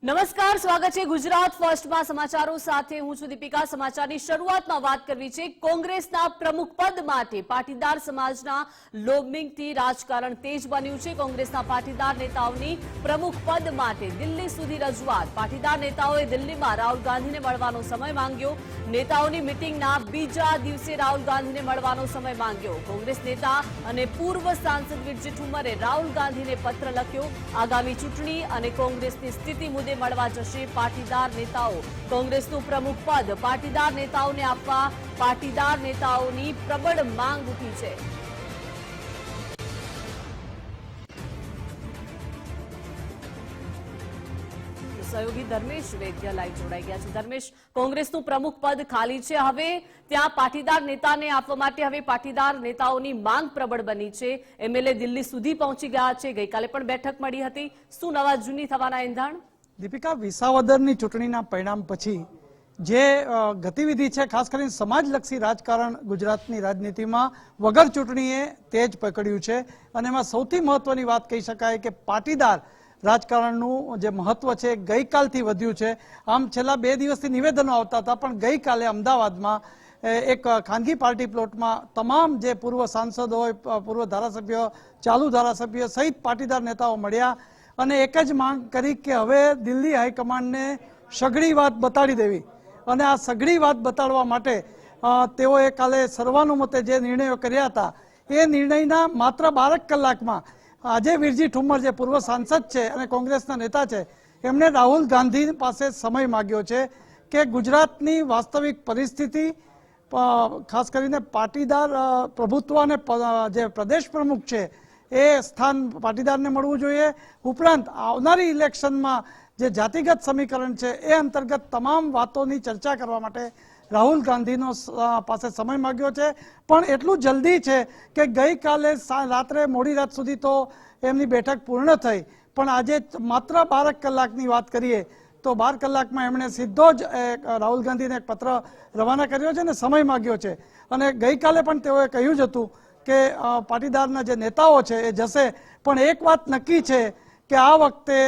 નમસ્કાર, સ્વાગત છે ગુજરાત ફર્સ્ટમાં સમાચારો સાથે હું છું દીપિકા। સમાચારની શરૂઆતમાં વાત કરવી છે કોંગ્રેસના પ્રમુખ પદ માટે પાટીદાર સમાજના લોબિંગથી રાજકારણ તેજ બન્યું છે। કોંગ્રેસના પાટીદાર નેતાઓની પ્રમુખ પદ માટે દિલ્હી સુધી રજૂઆત। પાટીદાર નેતાઓએ દિલ્હીમાં રાહુલ ગાંધીને મળવાનો સમય માંગ્યો। નેતાઓની મીટિંગના બીજા દિવસે રાહુલ ગાંધીને મળવાનો સમય માંગ્યો। કોંગ્રેસ નેતા અને પૂર્વ સાંસદ વિરજી ઠુમ્મરે રાહુલ ગાંધીને પત્ર લખ્યો। આગામી ચૂંટણી અને કોંગ્રેસની સ્થિતિ મુદ્દે મળવા જશે પાટીદાર નેતાઓ। કોંગ્રેસનું પ્રમુખ પદ પાટીદાર નેતાઓને આપવા પાટીદાર નેતાઓની પ્રબળ માંગ ઉઠી છે। સહયોગી ધર્મેશ વૈદ્ય લાઈવ જોડાઈ ગયા છે। ધર્મેશ, કોંગ્રેસનું પ્રમુખ પદ ખાલી છે, હવે ત્યાં પાટીદાર નેતાને આપવા માટે હવે પાટીદાર નેતાઓની માંગ પ્રબળ બની છે। એમએલએ દિલ્હી સુધી પહોંચી ગયા છે, ગઈકાલે પણ બેઠક મળી હતી। શું નવા જૂની થવાના એંધાણ? દીપિકા, વિસાવદરની ચૂંટણીના પરિણામ પછી જે ગતિવિધિ છે, ખાસ કરીને સમાજલક્ષી રાજકારણ ગુજરાતની રાજનીતિમાં વગર ચૂંટણીએ તેજ પકડ્યું છે અને એમાં સૌથી મહત્વની વાત કહી શકાય કે પાટીદાર રાજકારણનું જે મહત્વ છે ગઈકાલથી વધ્યું છે। આમ છેલ્લા 2 દિવસથી નિવેદનો આવતા હતા, પણ ગઈકાલે અમદાવાદમાં એક ખાનગી પાર્ટી પ્લોટમાં તમામ જે પૂર્વ સાંસદ હોય, પૂર્વ ધારાસભ્ય, ચાલુ ધારાસભ્ય સહિત પાટીદાર નેતાઓ મળ્યા અને એક જ માંગ કરી કે હવે દિલ્હી હાઈકમાન્ડને સઘળી વાત બતાડી દેવી અને આ સઘળી વાત બતાડવા માટે તેઓએ કાલે સર્વાનુમતે જે નિર્ણયો કર્યા હતા એ નિર્ણયના માત્ર 12 કલાકમાં આજે વિરજી ઠુમ્મર જે પૂર્વ સાંસદ છે અને કોંગ્રેસના નેતા છે, એમણે રાહુલ ગાંધી પાસે સમય માંગ્યો છે કે ગુજરાતની વાસ્તવિક પરિસ્થિતિ, ખાસ કરીને પાટીદાર પ્રભુત્વ અને જે પ્રદેશ પ્રમુખ છે એ સ્થાન પાટીદારને મળવું જોઈએ। ઉપરાંત આવનારી ઇલેક્શનમાં જે જાતિગત સમીકરણ છે એ અંતર્ગત તમામ વાતોની ચર્ચા કરવા માટે રાહુલ ગાંધીનો પાસે સમય માંગ્યો છે। પણ એટલું જલ્દી છે કે ગઈકાલે રાત્રે મોડી રાત સુધી તો એમની બેઠક પૂર્ણ થઈ, પણ આજે માત્ર 12 કલાકની વાત કરીએ તો 12 કલાકમાં એમણે સીધો જ રાહુલ ગાંધીને એક પત્ર રવાના કર્યો છે અને સમય માંગ્યો છે। અને ગઈકાલે પણ તેઓએ કહ્યું જ હતું કે પાટીદારના જે નેતાઓ છે એ જશે, પણ એક વાત નક્કી છે કે આ વખતે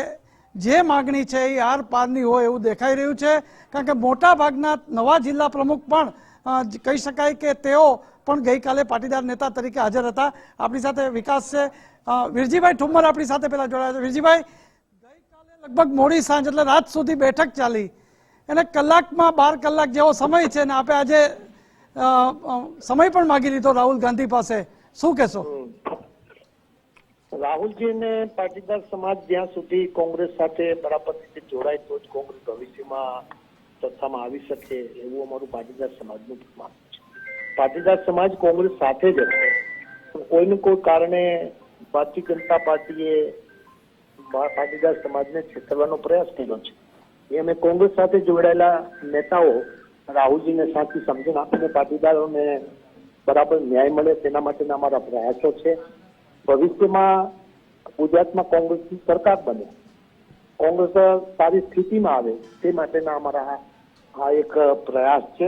જે માગણી છે એ આર પારની હોય એવું દેખાઈ રહ્યું છે, કારણ કે મોટા ભાગના નવા જિલ્લા પ્રમુખ પણ કહી શકાય કે તેઓ પણ ગઈકાલે પાટીદાર નેતા તરીકે હાજર હતા। આપણી સાથે વિકાસ છે, વિરજીભાઈ ઠુમ્મર આપણી સાથે પહેલા જોડાયા છે। વિરજીભાઈ, ગઈકાલે લગભગ મોડી સાંજ એટલે રાત સુધી બેઠક ચાલી અને કલાકમાં 12 કલાક જેવો સમય છે ને આપે આજે સમય પણ માગી લીધો રાહુલ ગાંધી પાસે, શું કહેશો? રાહુલજીને પાટીદાર સમાજ જ્યાં સુધી કોંગ્રેસ સાથે બરાબર રીતે જોડાય તો જ કોંગ્રેસ ભવિષ્યમાં સત્તામાં આવી શકે એવું અમારું પાટીદાર સમાજનું માનવું છે। પાટીદાર સમાજ કોંગ્રેસ સાથે જ હશે, કોઈને કોઈ કારણે ભારતીય જનતા પાર્ટીએ પાટીદાર સમાજને છેતરવાનો પ્રયાસ કર્યો છે। એ અમે કોંગ્રેસ સાથે જોડાયેલા નેતાઓ રાહુલજીને સાચી સમજણ આપીને પાટીદારોને બરાબર ન્યાય મળે તેના માટેના અમારા પ્રયાસો છે। ભવિષ્યમાં ગુજરાતમાં કોંગ્રેસની સરકાર બને, કોંગ્રેસ સારી સ્થિતિમાં આવે તે માટેના અમારા આ એક પ્રયાસ છે।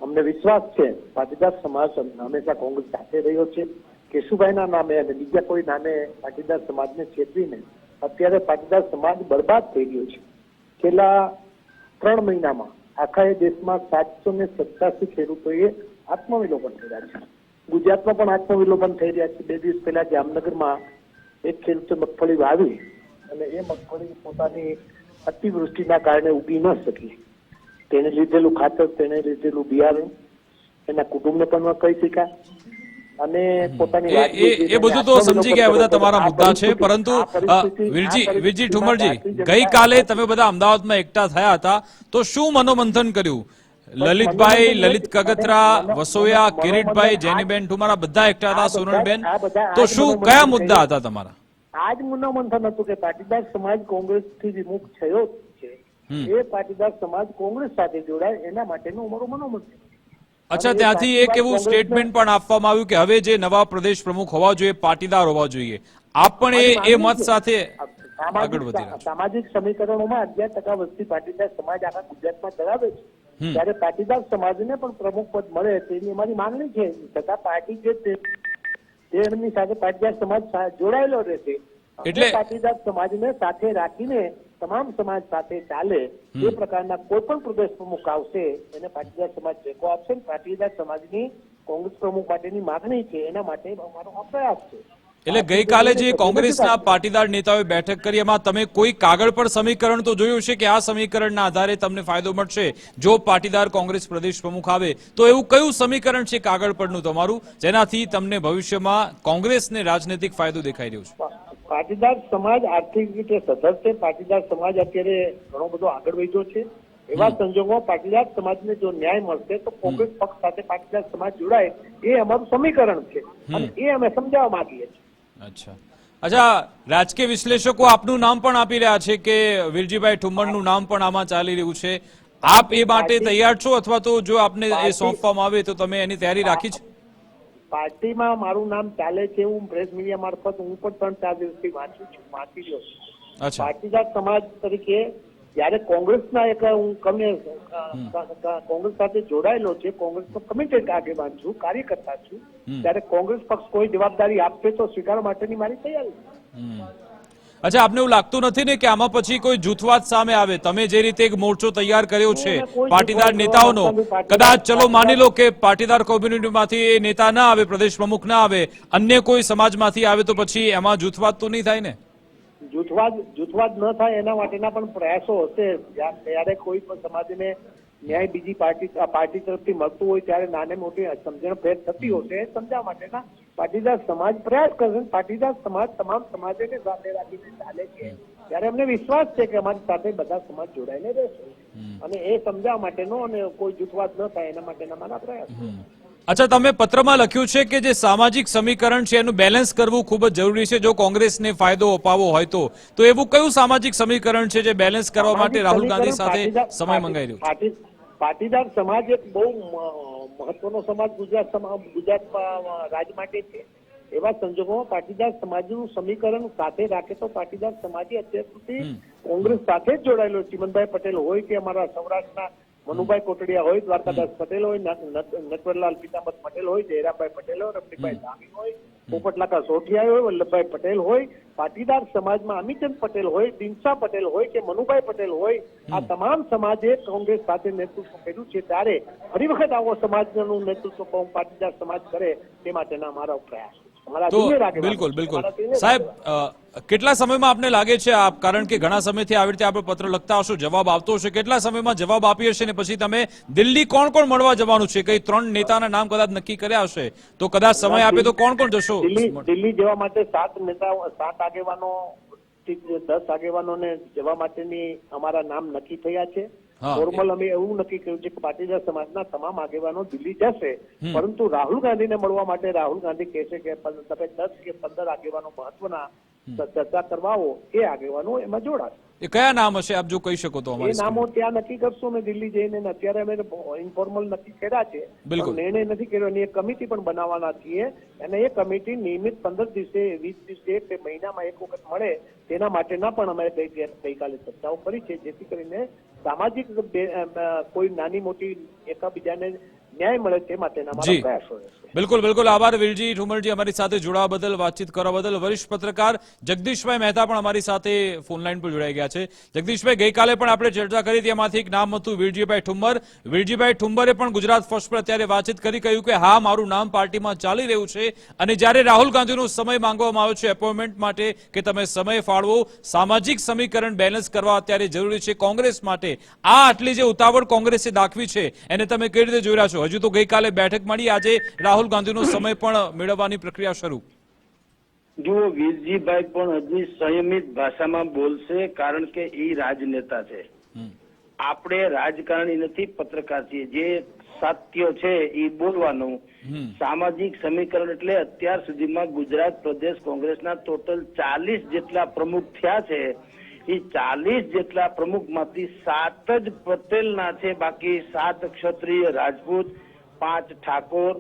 અમને વિશ્વાસ છે પાટીદાર સમાજ હંમેશા કોંગ્રેસ સાથે રહ્યો છે। કેશુભાઈના નામે અને બીજા કોઈ નામે પાટીદાર સમાજને છેતરીને અત્યારે પાટીદાર સમાજ બરબાદ થઈ ગયો છે। છેલ્લા 3 મહિનામાં આખા દેશમાં 787 ખેડૂતોએ આત્મવિલોપન કર્યા છે। ગુજરાતમાં પણ આત્મવિલોપન થઈ રહ્યા છે। 2 દિવસ પહેલા જામનગરમાં એક ખેડૂતે મગફળી વાવી અને એ મગફળી પોતાની અતિવૃષ્ટિના કારણે ઉગી ન શકી। તેને લીધેલું ખાતર, તેને લીધેલું બિયારણ એના કુટુંબને પણ ન કહી શકાય અને પોતાની એ બધું તો સમજી ગયા, બધા તમારા મુદ્દા છે, પરંતુ વિરજી ઠુમ્મરજી, ગઈકાલે તમે બધા અમદાવાદમાં એકઠા થયા હતા તો શું મનોમંથન કર્યું? લલિતભાઈ, લલિત કગથરા, વસોયા, કિરીટભાઈ, જેનીબેન ઠુમ્મર બધા એકઠા હતા, સોનલબેન, તો શું કયા મુદ્દા હતા તમારા? આજ મનોમંથન હતું કે પાટીદાર સમાજ કોંગ્રેસ થી વિમુખ થયો છે, એ પાટીદાર સમાજ કોંગ્રેસ સાથે જોડાય એના માટેનું અમારું મનોમંથન। અચ્છા, ત્યાંથી એક એવું સ્ટેટમેન્ટ પણ આપવામાં આવ્યું કે હવે જે નવા પ્રદેશ પ્રમુખ હોવા જોઈએ પાટીદાર હોવા જોઈએ। આપ પણ એ મત સાથે આગળ વધી રહ્યા છો। સામાજિક સમીકરણોમાં 11% વસ્તી પાટીદાર સમાજ આખા ગુજરાતમાં ધરાવે છે, ત્યારે પાટીદાર સમાજને પણ પ્રમુખ પદ મળે તેની અમારી માંગણી છે। છતાં પાર્ટી જે એમની સાથે પાટીદાર સમાજ જોડાયેલો રહેશે, એટલે પાટીદાર સમાજને સાથે રાખીને તમામ સમાજ સાથે ચાલે એ પ્રકારના કોઈ પણ પ્રદેશ પ્રમુખ આવશે એને પાટીદાર સમાજ ટેકો આપશે. પાટીદાર સમાજની કોંગ્રેસ પ્રમુખ માટેની માગણી છે એના માટે અમારો આ પ્રયાસ છે. એટલે ગઈકાલે જે કોંગ્રેસના પાટીદાર નેતાઓએ બેઠક કરી એમાં તમે કોઈ કાગળ પર સમીકરણ તો જોયું છે કે આ સમીકરણના આધારે તમને ફાયદો મળશે જો પાટીદાર કોંગ્રેસ પ્રદેશ પ્રમુખ આવે, તો એવું કયું સમીકરણ છે કાગળ પરનું તમારું જેનાથી તમને ભવિષ્યમાં કોંગ્રેસને રાજનૈતિક ફાયદો દેખાઈ રહ્યો છે? પાટીદાર સમાજ આર્થિક રીતે સધર છે. પાટીદાર સમાજ અત્યારે ઘણો બધો આગળ વધ્યો છે. એવા સંજોગોમાં પાટીદાર સમાજને જો ન્યાય મળશે તો કોંગ્રેસ પક્ષ સાથે પાટીદાર સમાજ જોડાય એ અમારું સમીકરણ છે અને એ અમે સમજાવવા માંગીએ છીએ. અચ્છા, રાજકીય વિશ્લેષકો આપનું નામ પણ આપી રહ્યા છે કે વિરજીભાઈ ઠુમ્મરનું નામ પણ આમાં ચાલી રહ્યું છે. આપ એ માટે તૈયાર છો અથવા તો જો આપને એ સોંપવામાં આવે તો તમે એની તૈયારી રાખી છે? પાર્ટીમાં મારું નામ ચાલે છે એવું પ્રેસ મીડિયા મારફત હું પણ 3-4 દિવસથી વાંચી રહ્યો છું. પાટીદાર સમાજ તરીકે જયારે કોંગ્રેસના એક હું કોંગ્રેસ સાથે જોડાયેલો છે, કોંગ્રેસનો કમિટેડ આગેવાન છું, કાર્યકર્તા છું, ત્યારે કોંગ્રેસ પક્ષ કોઈ જવાબદારી આપશે તો સ્વીકારવા માટેની મારી તૈયારી. અચ્છા, આપને એવું લાગતું નથી ને કે આમાં પછી કોઈ જૂથવાદ સામે આવે? તમે જે રીતે એક મોરચો તૈયાર કર્યો છે પાટીદાર નેતાઓનો, કદાચ ચલો માની લો કે પાટીદાર કોમ્યુનિટીમાંથી એ નેતા ના આવે, પ્રદેશ પ્રમુખ ના આવે, અન્ય કોઈ સમાજમાંથી આવે, તો પછી એમાં જૂથવાદ તો નહીં થાય ને? જૂથવાદ ન થાય એના માટેના પણ પ્રયાસો હશે. ત્યારે કોઈ પણ સમાજને ન્યાય બીજી પાર્ટી તરફથી મળતું હોય ત્યારે નાની મોટી સમજણ ભેદ થતી હશે એ સમજાવવા માટેના પાટીદાર સમાજ પ્રયાસ કરશે. પાટીદાર સમાજ તમામ સમાજોને સાથે રાખીને ચાલે છે ત્યારે અમને વિશ્વાસ છે કે અમારી સાથે બધા સમાજ જોડાઈને રહેશે અને એ સમજાવવા માટેનો અને કોઈ જૂથવાદ ન થાય એના માટેના મારા પ્રયાસ. અચ્છા, તમે પત્રમાં લખ્યું છે કે જે સામાજિક સમીકરણ છે એનું બેલેન્સ કરવું ખૂબ જ જરૂરી છે જો કોંગ્રેસને ફાયદો અપાવવો હોય તો એવું કયું સામાજિક સમીકરણ છે જે બેલેન્સ કરવા માટે રાહુલ ગાંધી સાથે સમય મંગાઈ રહ્યો છે? પાટીદાર સમાજ એક બહુ મહત્વનો સમાજ ગુજરાત રાજ માટે છે. એવા સંજોગોમાં પાટીદાર સમાજનું સમીકરણ સાથે રાખે તો પાટીદાર સમાજે અત્યાર સુધી કોંગ્રેસ સાથે જ જોડાયેલો. ચિમનભાઈ પટેલ હોય કે અમારા સૌરાષ્ટ્રના મનુભાઈ કોટડિયા હોય, દ્વારકાદાસ પટેલ હોય, નટવરલાલ પિતાંબર પટેલ હોય, જયરાભાઈ પટેલ હોય, રમણીભાઈ ધામી હોય, પોપટલાકા સોઠિયા હોય, વલ્લભભાઈ પટેલ હોય, પાટીદાર સમાજમાં અમીચંદ પટેલ હોય, દિનસા પટેલ હોય કે મનુભાઈ પટેલ હોય, આ તમામ સમાજે કોંગ્રેસ સાથે નેતૃત્વ કર્યું છે. ત્યારે ફરી વખત આવો સમાજનું નેતૃત્વ પાટીદાર સમાજ કરે તે માટેના અમારા પ્રયાસ. બિલકુલ સાહેબ, કેટલા સમયમાં આપને લાગે છે, કારણ કે ઘણા સમયથી આવી રીતે આપણે પત્ર લખતા હશો, જવાબ આવતો હશે, કેટલા સમયમાં જવાબ આપી હશે ને પછી તમે દિલ્હી કોણ કોણ મળવા જવાનું છે? કઈ 3 નેતાના નામ કદાચ નક્કી કર્યા હશે તો કદાચ સમય આપે તો કોણ કોણ જશો? દિલ્હી જવા માટે 7 આગેવાનો 10 આગેવાનોને જવા માટેની અમારા નામ નક્કી થયા છે. ફોર્મલ અમે એવું નક્કી કર્યું છે કે પાટીદાર સમાજના તમામ આગેવાનો દિલ્હી જશે, પરંતુ રાહુલ ગાંધીને મળવા માટે રાહુલ ગાંધી કહેશે કે તમે 10 કે 15 આગેવાનો મહત્વના ચર્ચા કરવાઓ, એ આગેવાનો એમાં જોડાશે. એ કયા નામ હશે આપ જો કહી શકો તો? એ નામો ત્યાં નક્કી કરશું અમે દિલ્હી જઈને. અત્યારે અમે ઇન્ફોર્મલ નક્કી કર્યા છે, નિર્ણય નથી કર્યો અને એક કમિટી પણ બનાવવાના છીએ અને એ કમિટી નિયમિત 15 દિવસે 20 દિવસે કે મહિનામાં એક વખત મળે તેના માટેના પણ અમે ગઈકાલે ચર્ચાઓ કરી છે, જેથી કરીને સામાજિક કોઈ નાની મોટી એકબીજાને ન્યાય મળે તે માટેના અમારા પ્રયાસો રહેશે. બિલકુલ આભાર વીરજી ઠુમ્મરજી, અમારી સાથે જોડાવા બદલ, વાતચીત કરવા બદલ. વરિષ્ઠ પત્રકાર જગદીશભાઈ મહેતા પણ અમારી સાથે ફોન લાઈન પર જોડાઈ ગયા છે. જગદીશભાઈ, ગઈકાલે પણ આપણે ચર્ચા કરી હતી, એમાંથી એક નામ હતું વિરજીભાઈ ઠુમ્મર. વિરજીભાઈ ઠુમ્મરે પણ ગુજરાત ફર્સ્ટ પર અત્યારે વાતચીત કરી, કહ્યું કે હા, મારું નામ પાર્ટીમાં ચાલી રહ્યું છે અને જ્યારે રાહુલ ગાંધીનો સમય માંગવામાં આવ્યો છે એપોઇન્ટમેન્ટ માટે કે તમે સમય ફાળવો, સામાજિક સમીકરણ બેલેન્સ કરવા અત્યારે જરૂરી છે કોંગ્રેસ માટે. આટલી જે ઉતાવળ કોંગ્રેસે દાખવી છે એને તમે કેવી રીતે જોઈ રહ્યા છો? હજુ તો ગઈકાલે બેઠક મળી, આજે રાહુલ ગાંધીનો સમય પણ મેળવવાની પ્રક્રિયા શરૂ. જુઓ, વીરજીભાઈ પણ હજી સંયમિત ભાષામાં બોલશે, કારણ કે એ રાજનેતા છે. આપણે રાજકારણી નથી, પત્રકાર છીએ. જે સત્ય છે એ બોલવાનું. સામાજિક સમીકરણ એટલે અત્યાર સુધીમાં ગુજરાત પ્રદેશ કોંગ્રેસના ટોટલ 40 જેટલા પ્રમુખ થયા છે. એ 40 જેટલા પ્રમુખમાંથી 7 જ પટેલના છે, બાકી 7 ક્ષત્રિય રાજપૂત, 5 ઠાકોર,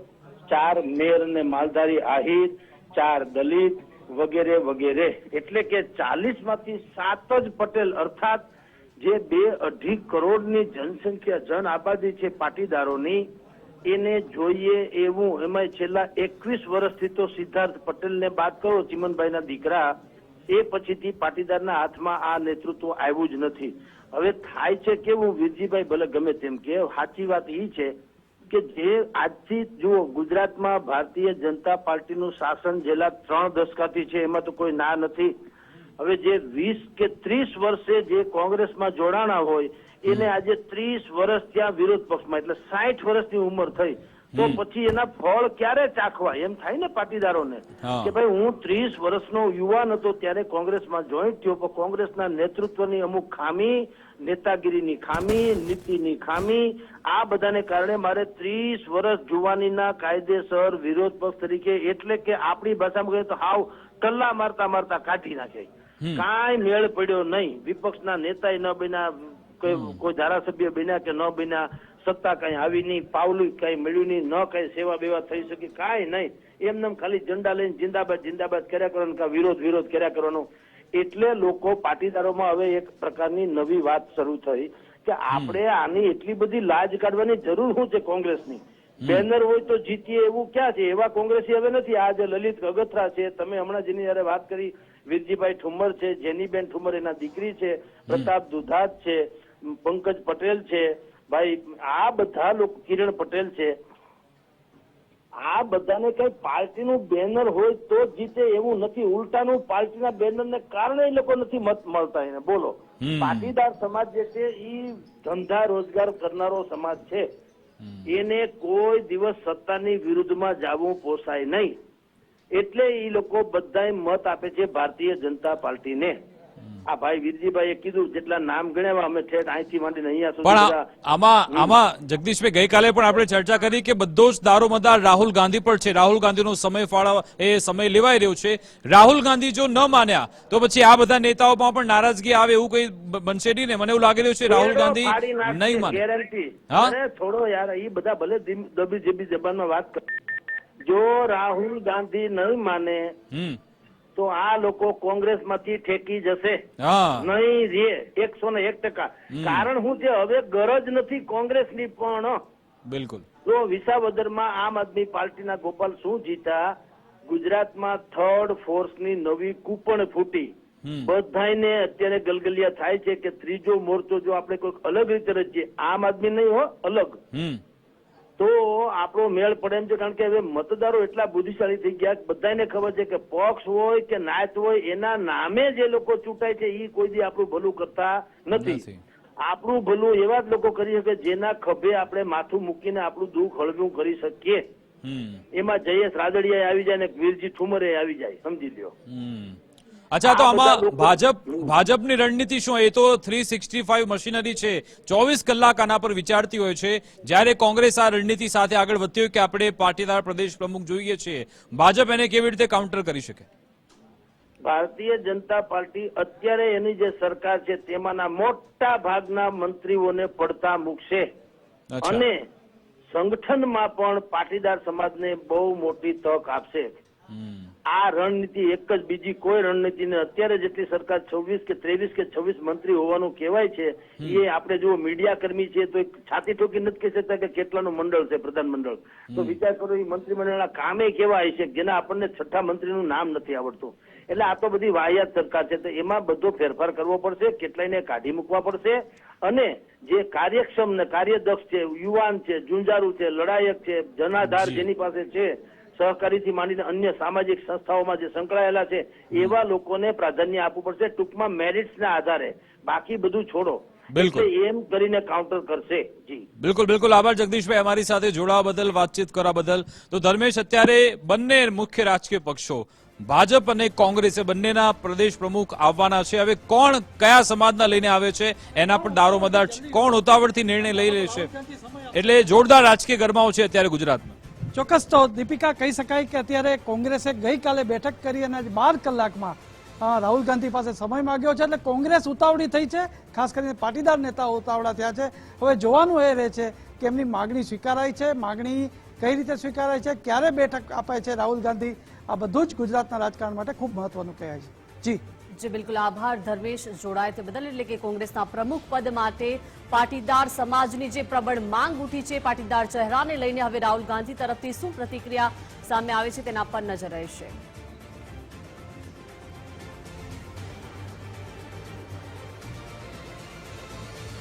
4 મેર અને માલધારી આહિર, 4 દલિત વગેરે વગેરે. એટલે કે 40 માંથી 7 જ પટેલ, અર્થાત જે 2-2.5 કરોડની જનસંખ્યા, જન આબાદી છે પાટીદારોની, એને જોઈએ એવું. એમાં છેલ્લા 21 વર્ષથી તો સિદ્ધાર્થ પટેલને બાદ કરો, ચિમનભાઈના દીકરા, એ પછીથી પાટીદારના હાથમાં આ નેતૃત્વ આવ્યું જ નથી. હવે થાય છે કેવું, વીરજીભાઈ ભલે ગમે તેમ કે, સાચી વાત એ છે કે જે આજથી જુઓ ગુજરાતમાં ભારતીય જનતા પાર્ટીનું શાસન છેલ્લા 3 દશકાથી છે, એમાં તો કોઈ ના નથી. હવે જે 20 કે 30 વર્ષે જે કોંગ્રેસમાં જોડાણા હોય એને આજે 30 વર્ષ ત્યાં વિરોધ પક્ષમાં, એટલે 60 વર્ષની ઉંમર થઈ, તો પછી એના ફળ ક્યારે ચાખવા એમ થાય ને પાટીદારોને કે ભાઈ હું 30 વર્ષનો યુવાન હતો ત્યારે કોંગ્રેસમાં જોઈન્ટ થયો, પણ કોંગ્રેસના નેતૃત્વની અમુક ખામી, નેતાગીરીની ખામી, નીતિની ખામી, આ બધાને કારણે મારે 30 વર્ષ જુવાનીના કાયદેસર વિરોધ પક્ષ તરીકે, એટલે કે આપણી ભાષામાં કહીએ તો હાવ ટલ્લા મારતા મારતા કાઢી નાખે. કાંઈ મેળ પડ્યો નહીં, વિપક્ષના નેતા ન બન્યા, કોઈ ધારાસભ્ય બન્યા કે ન બન્યા, સત્તા કઈ આવી નહીં, પાવલું કઈ મળ્યું નહીં, ન કઈ સેવા બેવા થઈ શકી, કાંઈ નહીં. એમને ખાલી ઝંડા લઈને જિંદાબાદ જિંદાબાદ કર્યા કરવાનું, કે વિરોધ કર્યા કરવાનો. એટલે લોકો પાટીદારોમાં હવે એક પ્રકારની નવી વાત શરૂ થઈ કે આપણે આની એટલી બધી લાજ કાઢવાની જરૂર શું છે કોંગ્રેસની? બેનર હોય તો જીતીએ એવું ક્યાં છે? એવા કોંગ્રેસી હવે નથી. આ જે લલિત અગથરા છે, તમે હમણાં જેની જયારે વાત કરી, વીરજીભાઈ ઠુમ્મર છે, જેનીબેન ઠુમ્મર એના દીકરી છે, પ્રતાપ દુધાત છે, પંકજ પટેલ છે, ભાઈ આ બધા લોકો, કિરણ પટેલ છે, આ બધાને કઈ પાર્ટીનું બેનર હોય તો જીતે એવું નથી. ઉલટાનું પાર્ટીના બેનરને કારણે એ લોકો નથી મત મળતા એને. બોલો, પાટીદાર સમાજ જે છે એ ધંધા રોજગાર કરનારો સમાજ છે, એને કોઈ દિવસ સત્તાની વિરુદ્ધમાં જવું પોસાય નહીં. એટલે એ લોકો બધા મત આપે છે ભારતીય જનતા પાર્ટીને. આ ભાઈ વીરજીભાઈએ કીધું જેટલા નામ ગણ્યા અમે ઠેઠ અહીંથી માંડીને અહીંયા સુધી. પણ આમાં જગદીશભાઈ ગઈકાલે પણ આપણે ચર્ચા કરી કે બધો જ દારોમદાર રાહુલ ગાંધી પર છે. રાહુલ ગાંધીનો સમય લેવાઈ રહ્યો છે. રાહુલ ગાંધી જો ન માન્યા તો પછી આ બધા નેતાઓમાં પણ નારાજગી આવે એવું કઈ બનશે નહીં ને? મને એવું લાગી રહ્યું છે રાહુલ ગાંધી નહીં માને. ગેરંટી. થોડો યાર, એ બધા ભલે દબી જેબી જબાનમાં વાત કરે, જો રાહુલ ગાંધી નહીં માને તો આ લોકો કોંગ્રેસ માંથી ઠેકી જશે નહીં રે 101%. કારણ શું છે, હવે ગરજ નથી કોંગ્રેસની. પણ બિલકુલ જો વિસાવદરમાં આમ આદમી પાર્ટીના ગોપાલ શું જીતા, ગુજરાતમાં થર્ડ ફોર્સની નવી કૂપણ ફૂટી. બધાને અત્યારે ગલગલિયા થાય છે કે ત્રીજો મોરચો જો આપણે કોઈક અલગ રીતે રચીએ, આમ આદમી નહીં હો, અલગ, તો આપણો મેળ પડે એમ છે. કારણ કે હવે મતદારો એટલા બુદ્ધિશાળી થઈ ગયા, બધાને ખબર છે કે પક્ષ હોય કે નાત હોય એના નામે જે લોકો ચૂંટાય છે એ કોઈ દી આપણું ભલું કરતા નથી. આપણું ભલું એવા જ લોકો કરી શકે જેના ખભે આપણે માથું મૂકીને આપણું દુઃખ હળવું કરી શકીએ. એમાં જયેશ રાદડિયા આવી જાય ને વીરજી ઠુમરે આવી જાય, સમજી લ્યો. અચ્છા, તો આમાં ભાજપની રણનીતિ શું? એ તો 365 મશીનરી છે, 24 કલાક આના પર વિચારતી હોય છે. જ્યારે કોંગ્રેસ આ રણનીતિ સાથે આગળ વધતી હોય કે આપણે પાટીદાર પ્રદેશ પ્રમુખ જોઈએ છીએ, ભાજપ એને કેવી રીતે કાઉન્ટર કરી શકે? ભારતીય જનતા પાર્ટી અત્યારે એની જે સરકાર છે તેમાંના મોટા ભાગના મંત્રીઓને પડતા મૂકશે અને સંગઠનમાં પણ પાટીદાર સમાજને બહુ મોટી તક આપશે. આ રણનીતિ એક જ, બીજી કોઈ રણનીતિ ને. અત્યારે જેટલી સરકાર 26 કે 23 કે 26 મંત્રી હોવાનું કહેવાય છે, એ આપણે જો મીડિયા કર્મી છે તો છાતી ઠોકી નથી કહી શકતા કે કેટલાનું મંડળ છે, પ્રધાન મંડળ. તો વિચાર કરો એ મંત્રીમંડળના કામે કેવા હશે જેના આપણને છઠ્ઠા મંત્રીનું નામ નથી આવડતું. એટલે આ તો બધી વાહિયાત સરકાર છે, તો એમાં બધો ફેરફાર કરવો પડશે, કેટલાયને કાઢી મૂકવા પડશે. અને જે કાર્યક્ષમ ને કાર્યદક્ષ છે, યુવાન છે, જુંજારું છે, લડાયક છે, જનાધાર જેની પાસે છે, સહકારીથી માંડીને અન્ય સામાજિક સંસ્થાઓમાં જે સંકળાયેલા છે એવા લોકોને પ્રાધાન્ય આપવું પડશે. ટૂંકમાં મેરિટ્સના આધારે, બાકી બધું છોડો. બિલકુલ એમ કરીને કાઉન્ટર કરશે. જી બિલકુલ. આભાર જગદીશભાઈ અમારી સાથે જોડાવા બદલ, વાતચીત કરવા બદલ. તો ધર્મેશ, અત્યારે બંને મુખ્ય રાજકીય પક્ષો ભાજપ અને કોંગ્રેસે બંનેના પ્રદેશ પ્રમુખ આવવાના છે. હવે કોણ કયા સમાજના લઈને આવે છે એના પર દારોમદાર, કોણ ઉતાવળથી નિર્ણય લઈ લેશે, એટલે જોરદાર રાજકીય ગરમાવો છે અત્યારે ગુજરાતમાં. ચોક્કસ. તો દીપિકા, કહી શકાય કે અત્યારે કોંગ્રેસે ગઈકાલે બેઠક કરી અને 12 કલાકમાં રાહુલ ગાંધી પાસે સમય માંગ્યો છે. એટલે કોંગ્રેસ ઉતાવળી થઈ છે, ખાસ કરીને પાટીદાર નેતાઓ ઉતાવળા થયા છે. હવે જોવાનું એ રહે છે કે એમની માગણી સ્વીકારાય છે, માગણી કઈ રીતે સ્વીકારાય છે, ક્યારે બેઠક અપાય છે રાહુલ ગાંધી, આ બધું જ ગુજરાતના રાજકારણ માટે ખૂબ મહત્વનું કહેવાય છે. જી બિલકુલ, આભાર ધર્મેશ જોડાય તે બદલ. એટલે કે કોંગ્રેસના પ્રમુખ પદ માટે પાટીદાર સમાજની જે પ્રબળ માંગ ઉઠી છે, પાટીદાર ચહેરાને લઈને હવે રાહુલ ગાંધી તરફથી શું પ્રતિક્રિયા સામે આવે છે તેના પર નજર રહેશે.